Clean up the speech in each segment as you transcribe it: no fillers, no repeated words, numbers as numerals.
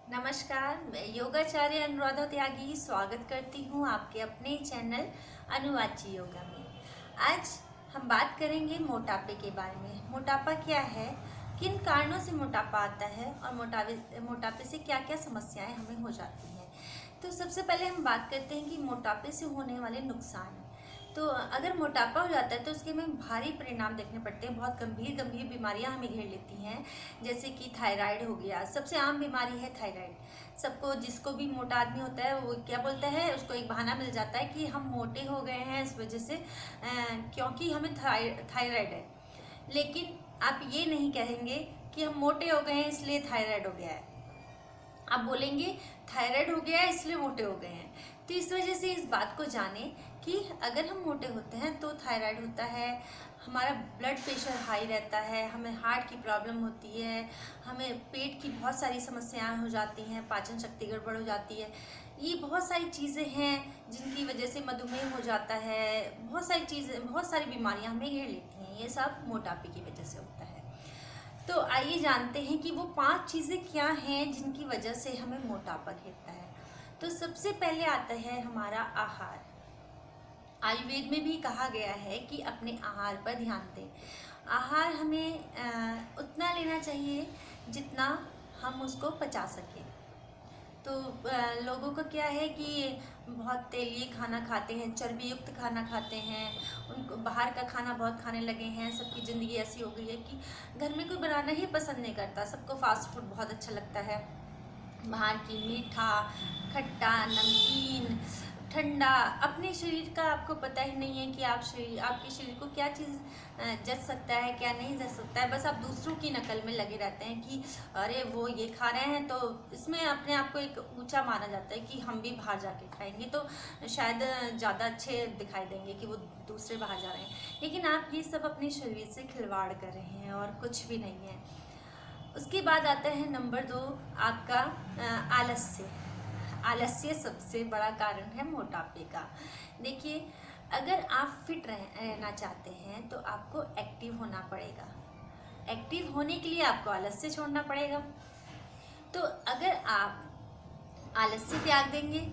नमस्कार, मैं योगाचार्य अनुराधा त्यागी स्वागत करती हूँ आपके अपने चैनल अनुवाची योगा में। आज हम बात करेंगे मोटापे के बारे में। मोटापा क्या है, किन कारणों से मोटापा आता है और मोटापे से क्या क्या समस्याएं हमें हो जाती हैं। तो सबसे पहले हम बात करते हैं कि मोटापे से होने वाले नुकसान। तो अगर मोटापा हो जाता है तो उसके हमें भारी परिणाम देखने पड़ते हैं। बहुत गंभीर गंभीर बीमारियां हमें घेर लेती हैं, जैसे कि थायराइड हो गया। सबसे आम बीमारी है थायराइड। सबको, जिसको भी मोटा आदमी होता है वो क्या बोलता है, उसको एक बहाना मिल जाता है कि हम मोटे हो गए हैं इस वजह से, क्योंकि हमें थायराइड है। लेकिन आप ये नहीं कहेंगे कि हम मोटे हो गए हैं इसलिए थायराइड हो गया है। आप बोलेंगे थायराइड हो गया है इसलिए मोटे हो गए हैं। तो इस वजह से इस बात को जाने कि अगर हम मोटे होते हैं तो थायराइड होता है, हमारा ब्लड प्रेशर हाई रहता है, हमें हार्ट की प्रॉब्लम होती है, हमें पेट की बहुत सारी समस्याएं हो जाती हैं, पाचन शक्ति गड़बड़ हो जाती है। ये बहुत सारी चीज़ें हैं जिनकी वजह से मधुमेह हो जाता है। बहुत सारी चीज़ें, बहुत सारी बीमारियां हमें घेर लेती हैं। ये सब मोटापे की वजह से होता है। तो आइए जानते हैं कि वो 5 चीज़ें क्या हैं जिनकी वजह से हमें मोटापा घेरता है। तो सबसे पहले आता है हमारा आहार। आयुर्वेद में भी कहा गया है कि अपने आहार पर ध्यान दें। आहार हमें उतना लेना चाहिए जितना हम उसको पचा सकें। तो लोगों का क्या है कि बहुत तेलीय खाना खाते हैं, चर्बी युक्त खाना खाते हैं, उनको बाहर का खाना बहुत खाने लगे हैं। सबकी ज़िंदगी ऐसी हो गई है कि घर में कोई बनाना ही पसंद नहीं करता। सबको फास्ट फूड बहुत अच्छा लगता है। बाहर की मीठा, खट्टा, नमकीन, ठंडा। अपने शरीर का आपको पता ही नहीं है कि आपके शरीर को क्या चीज़ जच सकता है, क्या नहीं जच सकता है। बस आप दूसरों की नकल में लगे रहते हैं कि अरे वो ये खा रहे हैं तो इसमें अपने आप को एक ऊंचा माना जाता है कि हम भी बाहर जाके खाएंगे तो शायद ज़्यादा अच्छे दिखाई देंगे कि वो दूसरे बाहर जा रहे हैं। लेकिन आप ये सब अपने शरीर से खिलवाड़ कर रहे हैं और कुछ भी नहीं है। उसके बाद आता है नंबर 2, आपका आलस्य। आलस्य सबसे बड़ा कारण है मोटापे का। देखिए, अगर आप फिट रहना चाहते हैं तो आपको एक्टिव होना पड़ेगा। एक्टिव होने के लिए आपको आलस्य छोड़ना पड़ेगा। तो अगर आप आलस्य त्याग देंगे,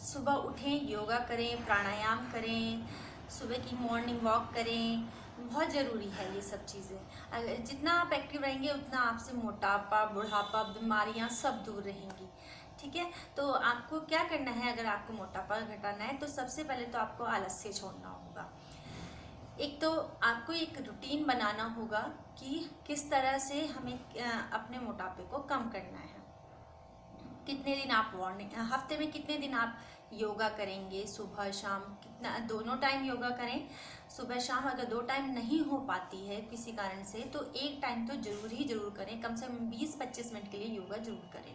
सुबह उठें, योगा करें, प्राणायाम करें, सुबह की मॉर्निंग वॉक करें, बहुत ज़रूरी है ये सब चीज़ें। अगर जितना आप एक्टिव रहेंगे उतना आपसे मोटापा, बुढ़ापा, बीमारियां सब दूर रहेंगी। ठीक है, तो आपको क्या करना है, अगर आपको मोटापा घटाना है तो सबसे पहले तो आपको आलस्य छोड़ना होगा। एक तो आपको एक रूटीन बनाना होगा कि किस तरह से हमें अपने मोटापे को कम करना है। कितने दिन आप हफ्ते में कितने दिन आप योगा करेंगे, सुबह शाम, कितना, दोनों टाइम योगा करें। सुबह शाम अगर 2 टाइम नहीं हो पाती है किसी कारण से तो एक टाइम तो जरूर करें। कम से कम 20-25 मिनट के लिए योगा जरूर करें।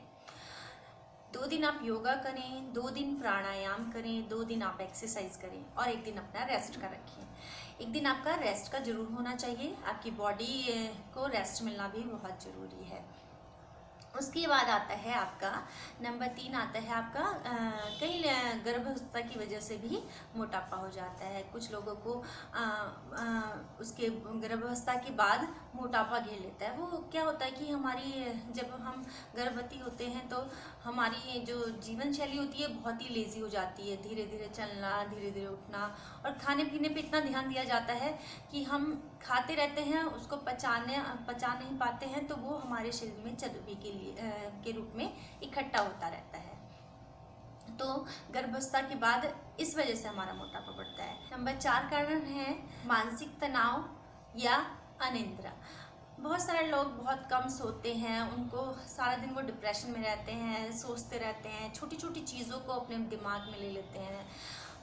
2 दिन आप योगा करें, 2 दिन प्राणायाम करें, 2 दिन आप एक्सरसाइज करें और एक दिन अपना रेस्ट का रखें। एक दिन आपका रेस्ट का जरूर होना चाहिए। आपकी बॉडी को रेस्ट मिलना भी बहुत ज़रूरी है। उसके बाद आता है आपका नंबर 3, आता है आपका कई गर्भावस्था की वजह से भी मोटापा हो जाता है। कुछ लोगों को उसके गर्भावस्था के बाद मोटापा घेर लेता है। वो क्या होता है कि हमारी, जब हम गर्भवती होते हैं तो हमारी जो जीवन शैली होती है बहुत ही लेजी हो जाती है। धीरे धीरे चलना, धीरे धीरे उठना, और खाने पीने पे इतना ध्यान दिया जाता है कि हम खाते रहते हैं, उसको पचा नहीं पाते हैं, तो वो हमारे शरीर में चर्बी के रूप में इकट्ठा होता रहता है। तो गर्भावस्था के बाद इस वजह से हमारा मोटापा बढ़ता है। नंबर 4 कारण है मानसिक तनाव या अनिद्रा। बहुत सारे लोग बहुत कम सोते हैं, उनको सारा दिन वो डिप्रेशन में रहते हैं, सोचते रहते हैं, छोटी छोटी चीज़ों को अपने दिमाग में ले लेते हैं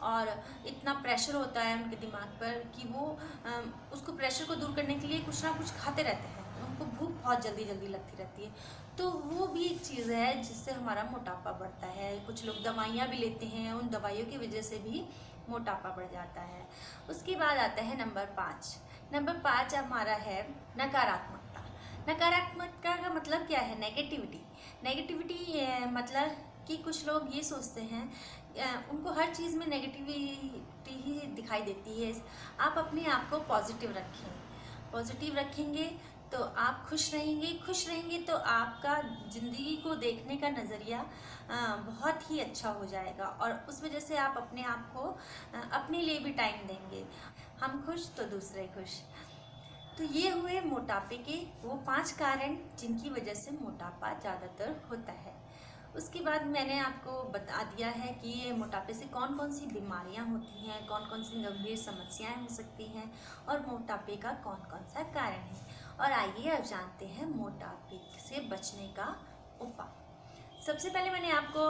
और इतना प्रेशर होता है उनके दिमाग पर कि वो उसको प्रेशर को दूर करने के लिए कुछ ना कुछ खाते रहते हैं। उनको भूख बहुत जल्दी जल्दी लगती रहती है। तो वो भी एक चीज़ है जिससे हमारा मोटापा बढ़ता है। कुछ लोग दवाइयाँ भी लेते हैं, उन दवाइयों की वजह से भी मोटापा बढ़ जाता है। उसके बाद आता है नंबर 5। नंबर 5 हमारा है नकारात्मकता। नकारात्मकता का मतलब क्या है? नेगेटिविटी। नेगेटिविटी मतलब कि कुछ लोग ये सोचते हैं, उनको हर चीज़ में नेगेटिविटी ही दिखाई देती है। आप अपने आप को पॉजिटिव रखें। पॉजिटिव रखेंगे तो आप खुश रहेंगे तो आपका ज़िंदगी को देखने का नज़रिया बहुत ही अच्छा हो जाएगा, और उस वजह से आप अपने आप को अपने लिए भी टाइम देंगे। हम खुश तो दूसरे खुश। तो ये हुए मोटापे के वो 5 कारण जिनकी वजह से मोटापा ज़्यादातर होता है। उसके बाद मैंने आपको बता दिया है कि ये मोटापे से कौन कौन सी बीमारियां होती हैं, कौन कौन सी गंभीर समस्याएं हो सकती हैं, और मोटापे का कौन कौन सा कारण है। और आइए अब जानते हैं मोटापे से बचने का उपाय। सबसे पहले मैंने आपको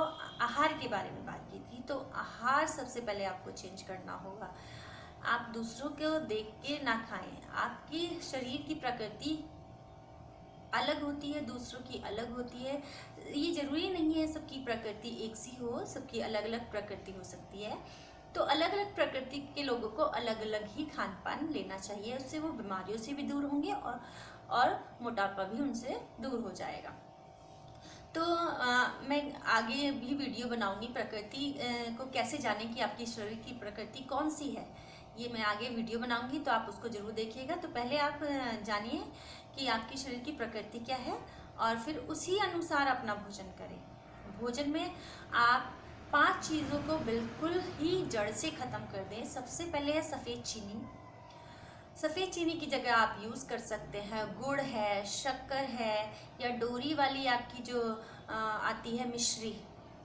आहार के बारे में बात की थी, तो आहार सबसे पहले आपको चेंज करना होगा। आप दूसरों को देख के ना खाएं। आपकी शरीर की प्रकृति अलग होती है, दूसरों की अलग होती है। ये जरूरी नहीं है सबकी प्रकृति एक सी हो, सबकी अलग अलग प्रकृति हो सकती है। तो अलग अलग प्रकृति के लोगों को अलग अलग ही खान पान लेना चाहिए, उससे वो बीमारियों से भी दूर होंगे और मोटापा भी उनसे दूर हो जाएगा। तो मैं आगे भी वीडियो बनाऊंगी प्रकृति को कैसे जानें कि आपकी शरीर की प्रकृति कौन सी है। ये मैं आगे वीडियो बनाऊंगी, तो आप उसको ज़रूर देखिएगा। तो पहले आप जानिए कि आपकी शरीर की प्रकृति क्या है, और फिर उसी अनुसार अपना भोजन करें। भोजन में आप 5 चीज़ों को बिल्कुल ही जड़ से ख़त्म कर दें। सबसे पहले है सफ़ेद चीनी। सफ़ेद चीनी की जगह आप यूज़ कर सकते हैं गुड़ है, शक्कर है, या डोरी वाली आपकी जो आती है मिश्री,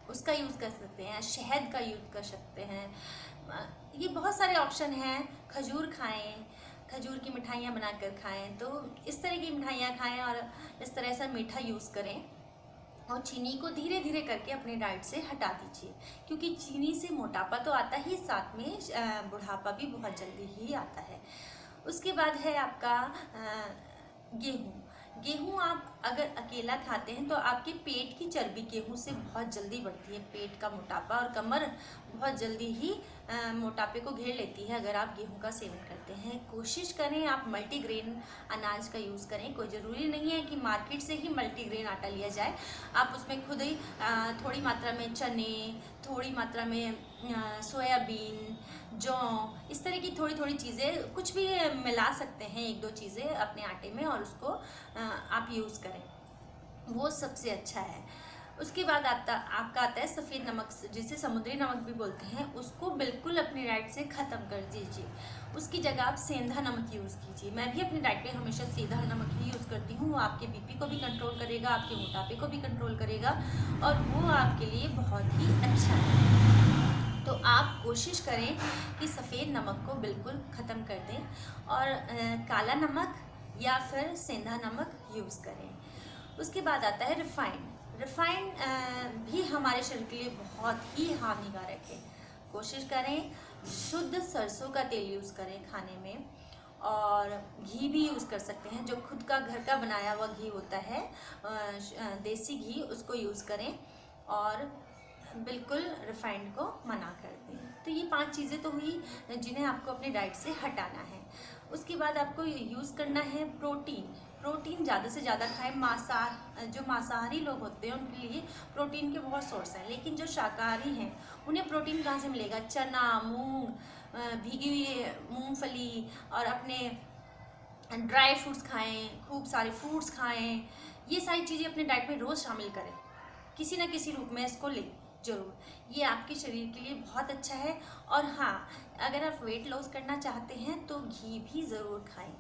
उसका यूज़ कर सकते हैं। शहद का यूज़ कर सकते हैं। ये बहुत सारे ऑप्शन हैं। खजूर खाएं, खजूर की मिठाइयाँ बनाकर खाएं। तो इस तरह की मिठाइयाँ खाएं और इस तरह से मीठा यूज़ करें, और चीनी को धीरे धीरे करके अपने डाइट से हटा दीजिए, क्योंकि चीनी से मोटापा तो आता ही, साथ में बुढ़ापा भी बहुत जल्दी ही आता है। उसके बाद है आपका गेहूँ। गेहूँ आप अगर अकेला खाते हैं तो आपके पेट की चर्बी गेहूँ से बहुत जल्दी बढ़ती है। पेट का मोटापा और कमर बहुत जल्दी ही मोटापे को घेर लेती है अगर आप गेहूँ का सेवन करते हैं। कोशिश करें आप मल्टीग्रेन अनाज का यूज़ करें। कोई ज़रूरी नहीं है कि मार्केट से ही मल्टीग्रेन आटा लिया जाए। आप उसमें खुद ही थोड़ी मात्रा में चने, थोड़ी मात्रा में सोयाबीन, जौ, इस तरह की थोड़ी थोड़ी चीज़ें कुछ भी मिला सकते हैं, 1-2 चीज़ें अपने आटे में, और उसको आप यूज़ करें, वो सबसे अच्छा है। उसके बाद आपका आता है सफ़ेद नमक, जिसे समुद्री नमक भी बोलते हैं। उसको बिल्कुल अपनी डाइट से ख़त्म कर दीजिए। उसकी जगह आप सेंधा नमक यूज़ कीजिए। मैं भी अपनी डाइट पे हमेशा सेंधा नमक ही यूज़ करती हूँ। वो आपके बीपी को भी कंट्रोल करेगा, आपके मोटापे को भी कंट्रोल करेगा, और वो आपके लिए बहुत ही अच्छा है। तो आप कोशिश करें कि सफ़ेद नमक को बिल्कुल ख़त्म कर दें, और काला नमक या फिर सेंधा नमक यूज़ करें। उसके बाद आता है रिफ़ाइंड। रिफ़ाइंड भी हमारे शरीर के लिए बहुत ही हानिकारक है। कोशिश करें शुद्ध सरसों का तेल यूज़ करें खाने में, और घी भी यूज़ कर सकते हैं। जो खुद का घर का बनाया हुआ घी होता है, देसी घी, उसको यूज़ करें, और बिल्कुल रिफाइंड को मना कर दें। तो ये 5 चीज़ें तो हुई जिन्हें आपको अपनी डाइट से हटाना है। उसके बाद आपको यूज़ करना है प्रोटीन। प्रोटीन ज़्यादा से ज़्यादा खाएं। जो मांसाहारी लोग होते हैं उनके लिए प्रोटीन के बहुत सोर्स हैं, लेकिन जो शाकाहारी हैं उन्हें प्रोटीन कहाँ से मिलेगा? चना, मूंग, भीगी हुई मूंगफली, और अपने ड्राई फ्रूट्स खाएं, खूब सारे फ्रूट्स खाएं। ये सारी चीज़ें अपने डाइट में रोज़ शामिल करें, किसी न किसी रूप में इसको लें जरूर। ये आपके शरीर के लिए बहुत अच्छा है। और हाँ, अगर आप वेट लॉस करना चाहते हैं तो घी भी ज़रूर खाएं।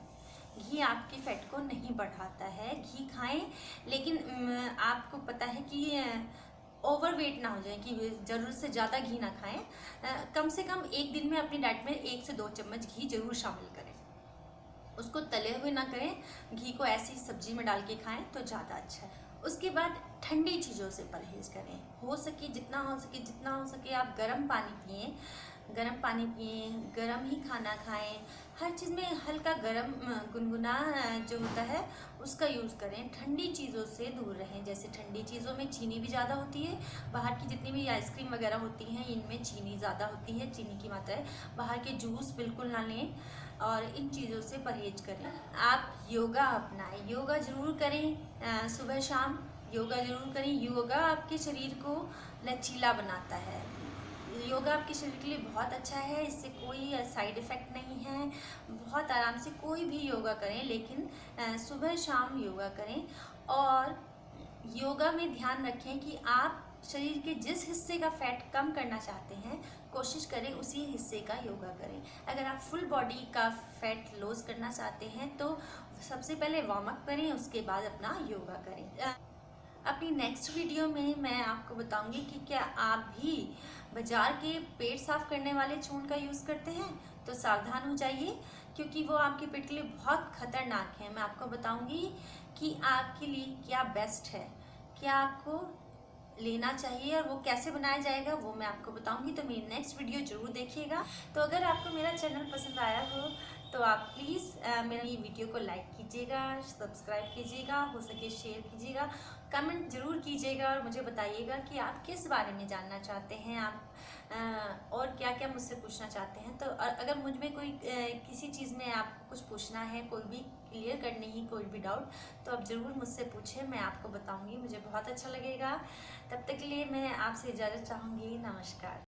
घी आपके फैट को नहीं बढ़ाता है, घी खाएं, लेकिन आपको पता है कि ओवरवेट ना हो जाए, कि ज़रूरत से ज़्यादा घी ना खाएं। कम से कम एक दिन में अपनी डाइट में 1 से 2 चम्मच घी जरूर शामिल करें। उसको तले हुए ना करें, घी को ऐसी सब्जी में डाल के खाएं तो ज़्यादा अच्छा है। उसके बाद ठंडी चीज़ों से परहेज़ करें। हो सके जितना हो सके आप गर्म पानी पिएं, गर्म ही खाना खाएं। हर चीज़ में हल्का गर्म गुनगुना जो होता है उसका यूज़ करें। ठंडी चीज़ों से दूर रहें। जैसे ठंडी चीज़ों में चीनी भी ज़्यादा होती है। बाहर की जितनी भी आइसक्रीम वगैरह होती हैं इनमें चीनी ज़्यादा होती है, चीनी की मात्रा है। बाहर के जूस बिल्कुल ना लें, और इन चीज़ों से परहेज करें। आप योगा अपनाएं, योगा ज़रूर करें। सुबह शाम योगा ज़रूर करें। योगा आपके शरीर को लचीला बनाता है। योगा आपके शरीर के लिए बहुत अच्छा है, इससे कोई साइड इफ़ेक्ट नहीं है। बहुत आराम से कोई भी योगा करें, लेकिन सुबह शाम योगा करें। और योगा में ध्यान रखें कि आप शरीर के जिस हिस्से का फैट कम करना चाहते हैं, कोशिश करें उसी हिस्से का योगा करें। अगर आप फुल बॉडी का फैट लॉस करना चाहते हैं तो सबसे पहले वार्म अप करें, उसके बाद अपना योगा करें। अपनी नेक्स्ट वीडियो में मैं आपको बताऊंगी कि क्या आप भी बाजार के पेट साफ करने वाले चूर्ण का यूज़ करते हैं, तो सावधान हो जाइए, क्योंकि वो आपके पेट के लिए बहुत खतरनाक है। मैं आपको बताऊंगी कि आपके लिए क्या बेस्ट है, क्या आपको लेना चाहिए और वो कैसे बनाया जाएगा, वो मैं आपको बताऊंगी। तो मेरी नेक्स्ट वीडियो जरूर देखिएगा। तो अगर आपको मेरा चैनल पसंद आया हो तो आप प्लीज़ मेरा ये वीडियो को लाइक कीजिएगा, सब्सक्राइब कीजिएगा, हो सके शेयर कीजिएगा, कमेंट ज़रूर कीजिएगा और मुझे बताइएगा कि आप किस बारे में जानना चाहते हैं, आप और क्या क्या मुझसे पूछना चाहते हैं। तो अगर मुझ में कोई किसी चीज़ में आपको कुछ पूछना है, कोई भी क्लियर करनी है, कोई भी डाउट, तो आप ज़रूर मुझसे पूछें, मैं आपको बताऊंगी, मुझे बहुत अच्छा लगेगा। तब तक के लिए मैं आपसे इजाज़त चाहूँगी। नमस्कार।